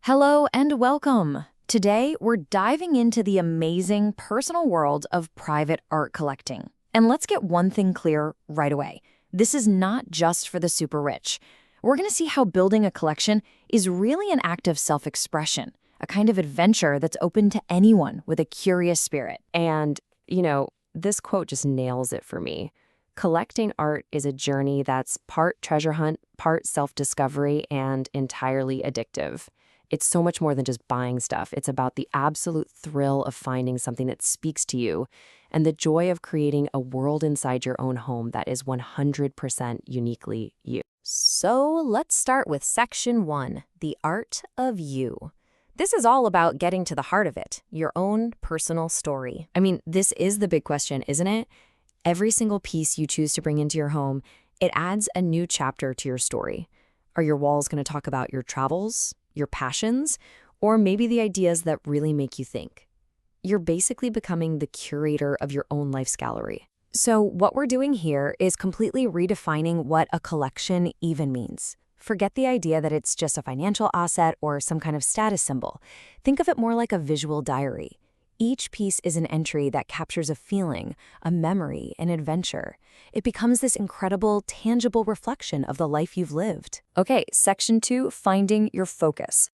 Hello and welcome. Today, we're diving into the amazing personal world of private art collecting. And let's get one thing clear right away. This is not just for the super rich. We're going to see how building a collection is really an act of self-expression, a kind of adventure that's open to anyone with a curious spirit. And, this quote just nails it for me. Collecting art is a journey that's part treasure hunt, part self-discovery, and entirely addictive. It's so much more than just buying stuff. It's about the absolute thrill of finding something that speaks to you and the joy of creating a world inside your own home that is 100% uniquely you. So let's start with Section 1, the art of you. This is all about getting to the heart of it, your own personal story. I mean, this is the big question, isn't it? Every single piece you choose to bring into your home, it adds a new chapter to your story. Are your walls going to talk about your travels, your passions, or maybe the ideas that really make you think? You're basically becoming the curator of your own life's gallery. So what we're doing here is completely redefining what a collection even means. Forget the idea that it's just a financial asset or some kind of status symbol. Think of it more like a visual diary. Each piece is an entry that captures a feeling, a memory, an adventure. It becomes this incredible, tangible reflection of the life you've lived. Okay, Section 2, finding your focus.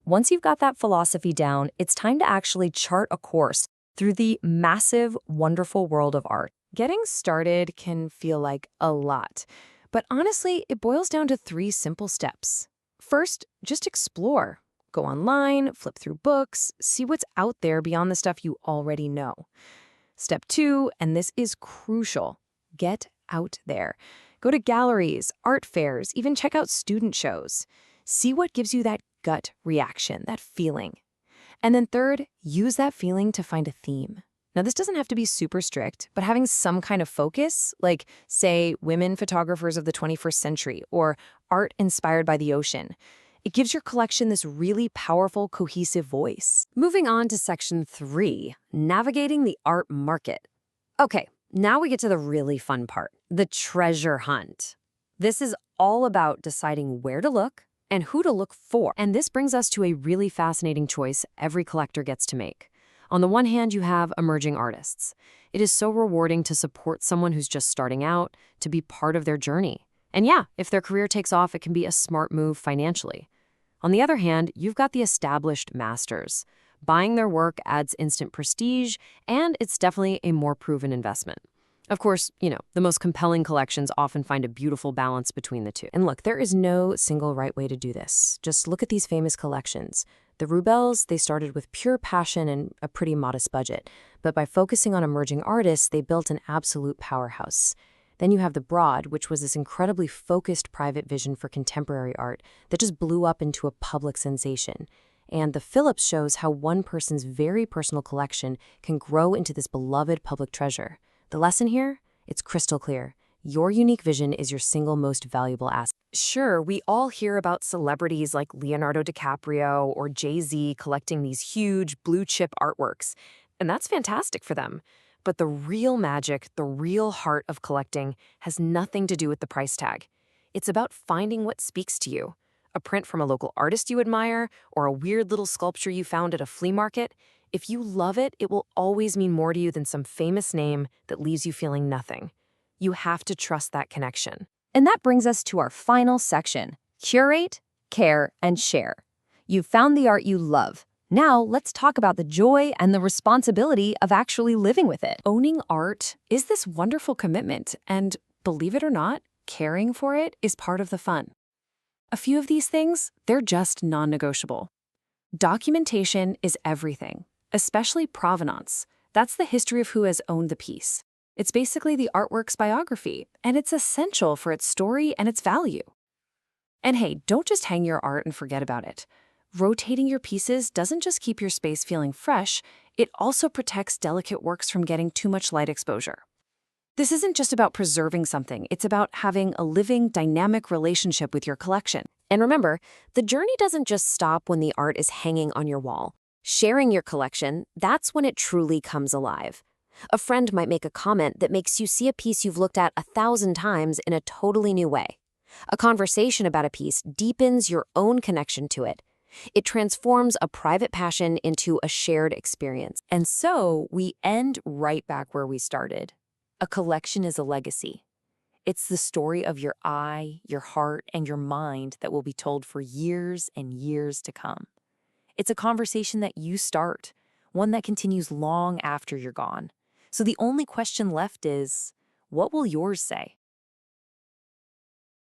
Once you've got that philosophy down, it's time to actually chart a course through the massive, wonderful world of art. Getting started can feel like a lot, but honestly, it boils down to 3 simple steps. First, just explore. Go online, flip through books, see what's out there beyond the stuff you already know. Step 2, and this is crucial, get out there. Go to galleries, art fairs, even check out student shows. See what gives you that gut reaction, that feeling. And then third, use that feeling to find a theme. Now, this doesn't have to be super strict, but having some kind of focus, like, say, women photographers of the 21st century or art inspired by the ocean, it gives your collection this really powerful, cohesive voice. Moving on to Section 3, navigating the art market. Okay, now we get to the really fun part, the treasure hunt. This is all about deciding where to look and who to look for. And this brings us to a really fascinating choice every collector gets to make. On the one hand, you have emerging artists. It is so rewarding to support someone who's just starting out, to be part of their journey. And yeah, if their career takes off, it can be a smart move financially. On the other hand, you've got the established masters. Buying their work adds instant prestige, and it's definitely a more proven investment. Of course, the most compelling collections often find a beautiful balance between the two. And look, there is no single right way to do this. Just look at these famous collections. The Rubells, they started with pure passion and a pretty modest budget. But by focusing on emerging artists, they built an absolute powerhouse. Then you have the Broad, which was this incredibly focused private vision for contemporary art that just blew up into a public sensation. And the Phillips shows how one person's very personal collection can grow into this beloved public treasure. The lesson here? It's crystal clear. Your unique vision is your single most valuable asset. Sure, we all hear about celebrities like Leonardo DiCaprio or Jay-Z collecting these huge blue-chip artworks, and that's fantastic for them. But the real magic, the real heart of collecting has nothing to do with the price tag. It's about finding what speaks to you. A print from a local artist you admire, or a weird little sculpture you found at a flea market. If you love it, it will always mean more to you than some famous name that leaves you feeling nothing. You have to trust that connection. And that brings us to our final section, curate, care, and share. You've found the art you love. Now, let's talk about the joy and the responsibility of actually living with it. Owning art is this wonderful commitment, and believe it or not, caring for it is part of the fun. A few of these things, they're just non-negotiable. Documentation is everything, especially provenance. That's the history of who has owned the piece. It's basically the artwork's biography, and it's essential for its story and its value. And hey, don't just hang your art and forget about it. Rotating your pieces doesn't just keep your space feeling fresh, it also protects delicate works from getting too much light exposure. This isn't just about preserving something, it's about having a living, dynamic relationship with your collection. And remember, the journey doesn't just stop when the art is hanging on your wall. Sharing your collection, that's when it truly comes alive. A friend might make a comment that makes you see a piece you've looked at 1,000 times in a totally new way. A conversation about a piece deepens your own connection to it. It transforms a private passion into a shared experience. And so we end right back where we started. A collection is a legacy. It's the story of your eye, your heart, and your mind that will be told for years and years to come. It's a conversation that you start, one that continues long after you're gone. So the only question left is, what will yours say?